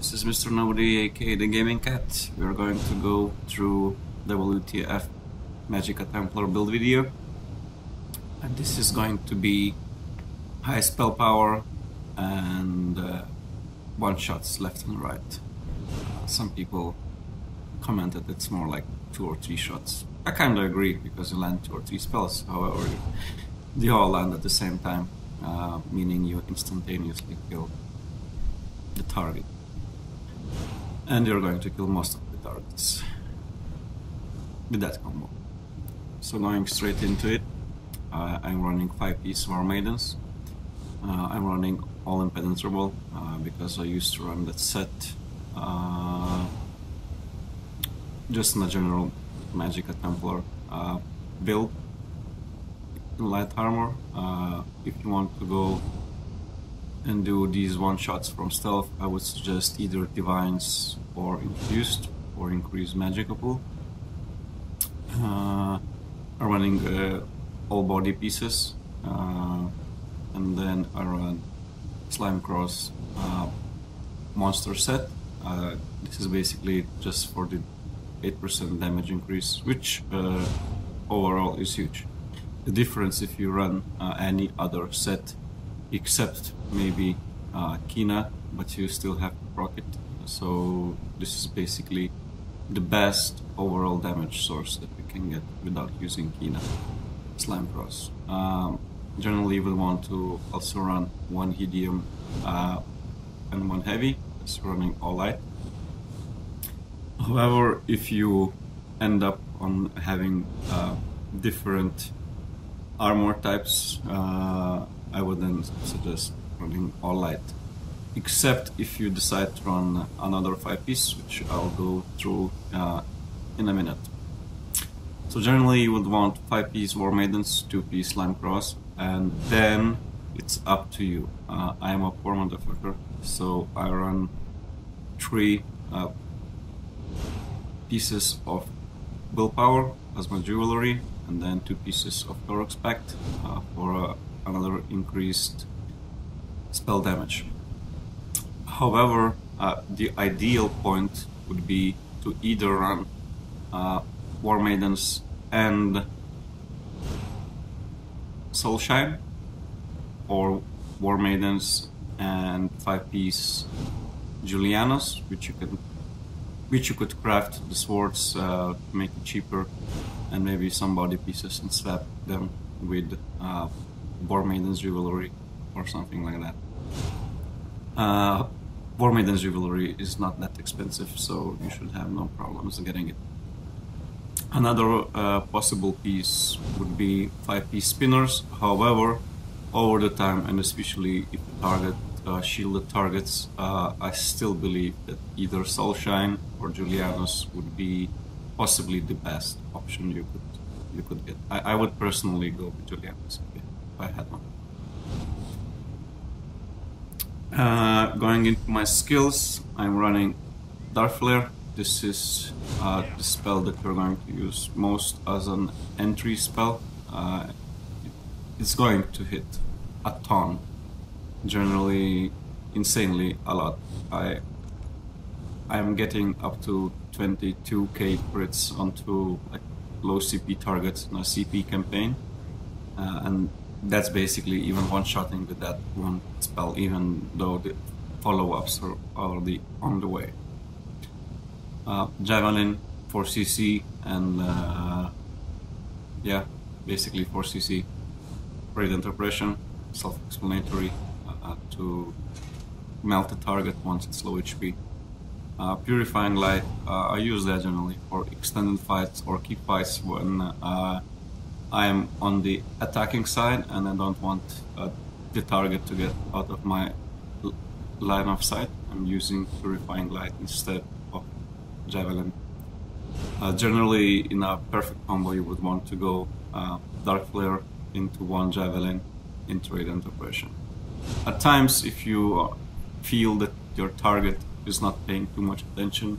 This is Mr. Nobody, aka the Gaming Cat. We are going to go through WTF Magicka Templar build video. And this is going to be high spell power and one-shots left and right. Some people commented it's more like 2 or 3 shots. I kinda agree, because you land 2 or 3 spells, however, they all land at the same time, meaning you instantaneously kill the target. And you're going to kill most of the targets with that combo. So going straight into it, I'm running 5-piece War Maidens. I'm running all impenetrable because I used to run that set just in a general Magicka Templar build in light armor. If you want to go and do these one-shots from stealth, I would suggest either Divines or Infused or increased Magicka pool. I'm running all body pieces, and then I run Slime Cross monster set. This is basically just for the 8% damage increase, which overall is huge. The difference if you run any other set except maybe Kina, but you still have to proc it. So this is basically the best overall damage source that we can get without using Kina. Slime Cross. Generally we want to also run 1 Hidium and 1 Heavy. It's running all light. However, if you end up on having different armor types, I would then suggest running all light, except if you decide to run another 5-piece, which I'll go through in a minute. So generally you would want 5-piece War Maidens, 2-piece Slime Cross, and then it's up to you. I am a poor motherfucker, so I run 3 pieces of willpower as my jewelry, and then 2 pieces of Thorax Pact for another increased spell damage. However, the ideal point would be to either run War Maidens and Soulshine, or War Maidens and 5-piece Julianos, which you could craft the swords to make it cheaper, and maybe some body pieces and swap them with War Maiden's jewelry or something like that. War Maiden's jewelry is not that expensive, so you should have no problems getting it. Another possible piece would be 5-piece Spinners. However, over the time, and especially if the target shielded targets, I still believe that either Soulshine or Julianos would be possibly the best option you could get. I would personally go with Julianos if I had one. Going into my skills, I'm running Dark Flare. This is the spell that we're going to use most as an entry spell. It's going to hit a ton, generally insanely a lot. I'm getting up to 22k crits onto like low CP targets in a CP campaign, and that's basically even one-shotting with that one spell, even though the follow-ups are already on the way. Javelin 4cc, and yeah, basically 4cc. Radiant Oppression, self-explanatory, to melt the target once it's low HP. Purifying Light, I use that generally for extended fights or keep fights when I am on the attacking side and I don't want the target to get out of my line of sight. I'm using Purifying Light instead of Javelin. Generally, in a perfect combo, you would want to go Dark Flare into 1 Javelin into Radiant Oppression. At times, if you feel that your target is not paying too much attention,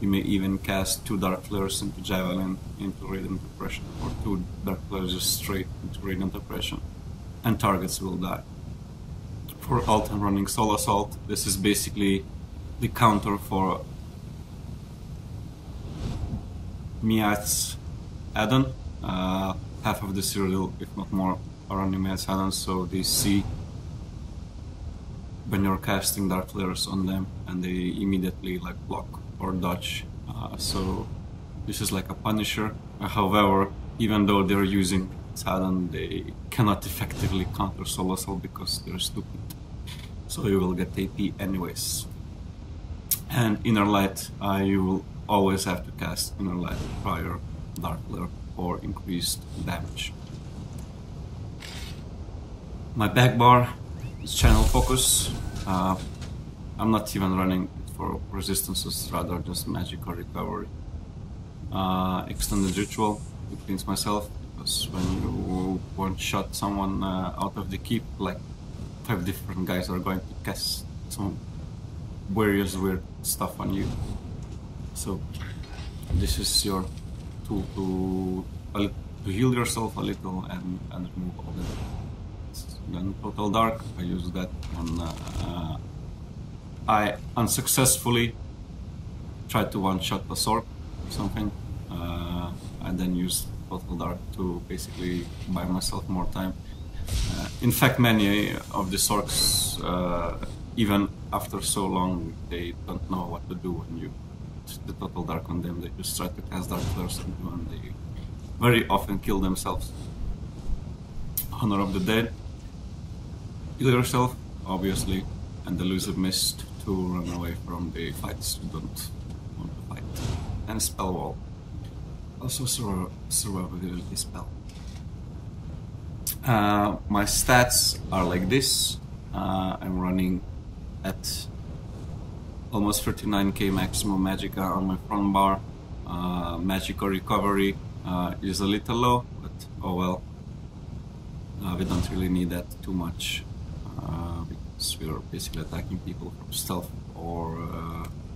you may even cast 2 Dark Flares into Javelin into Radiant Oppression, or 2 Dark Flares just straight into Radiant Oppression, and targets will die. For alt, I'm running Soul Assault. This is basically the counter for Miat's add-on. Half of the Cyrodiil, if not more, are on Miat's add-on, so they see when you're casting Dark Flares on them and they immediately like block or dodge. So this is like a punisher. However, even though they're using add-on, they cannot effectively counter Soul Assault because they're stupid. So you will get AP anyways. And Inner Light, you will always have to cast Inner Light prior Dark Flare for increased damage. My back bar is Channel Focus. I'm not even running for resistances, rather just Magicka Recovery. Extended Ritual to cleanse myself, because when you one-shot someone out of the keep, like 5 different guys are going to cast some various weird stuff on you. So this is your tool to heal yourself a little and remove all that. Then Total Dark, I use that when I unsuccessfully tried to one-shot a sword or something. I then use Total Dark to basically buy myself more time. In fact, many of the orcs, even after so long, they don't know what to do when you put the Total Dark on them. They just try to cast Dark Flares on you, and they very often kill themselves. Honor of the Dead. Heal yourself, obviously, and Elusive Mist to run away from the fights you don't want to fight. And Spell Wall. Also survivability spell. My stats are like this. I'm running at almost 39k maximum Magicka on my front bar. Magicka Recovery is a little low, but oh well. We don't really need that too much because we're basically attacking people from stealth or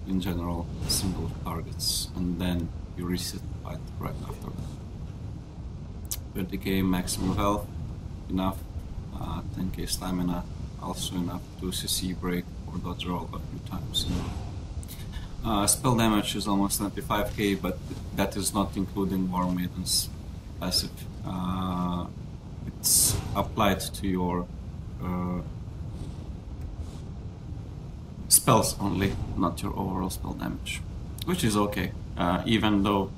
in general single targets, and then you reset the fight right after that. 30k maximum health, enough. 10k stamina, also enough to CC break or dodge roll a few times. Spell damage is almost 95k, but that is not including War Maiden's passive. It's applied to your spells only, not your overall spell damage, which is okay, even though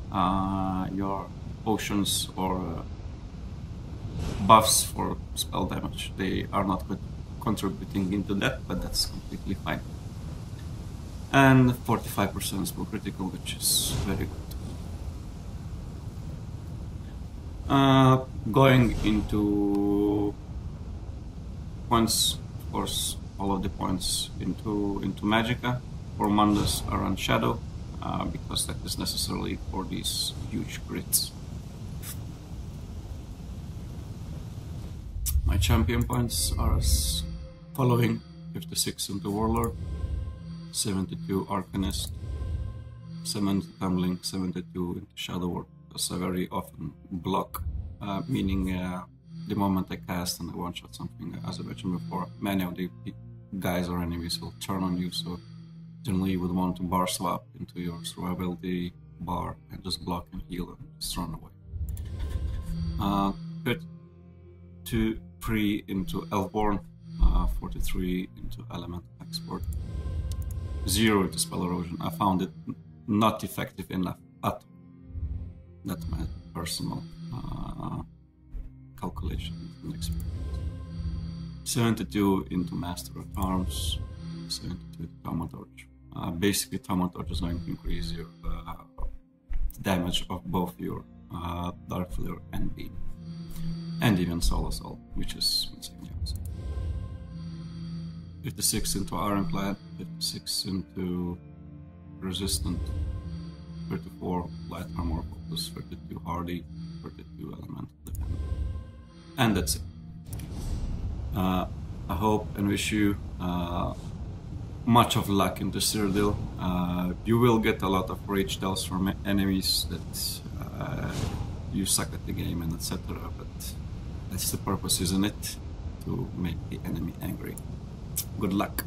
your potions or buffs for spell damage, they are not contributing into that, but that's completely fine. And 45% spell critical, which is very good. Going into points, of course, all of the points into Magicka. For Mundus are on Shadow, because that is necessary for these huge crits. My champion points are as following: 56 into Warlord, 72 Arcanist, 70 Tumbling, 72 into Shadow Ward. Because I very often block, meaning the moment I cast and I one-shot something, as I mentioned before, many of the guys or enemies will turn on you, so generally you would want to bar swap into your survivability bar and just block and heal and just run away. 3 into Elfborn, 43 into Elemental Export, 0 into Spell Erosion. I found it not effective enough at all. That's my personal calculation and experience. 72 into Master of Arms, 72 into Thaumaturge. Basically, Thaumaturge is going to increase your damage of both your Dark Flare and Beam. And even Soul Assault, which is insanely awesome. 56 into Ironclad, 56 into Resistant, 34 Light Armor Focus, 32 Hardy, 32 Elemental Defense. And that's it. I hope and wish you much of luck into Cyrodiil. You will get a lot of rage dells from enemies that you suck at the game and etc. But that's the purpose, isn't it? To make the enemy angry. Good luck.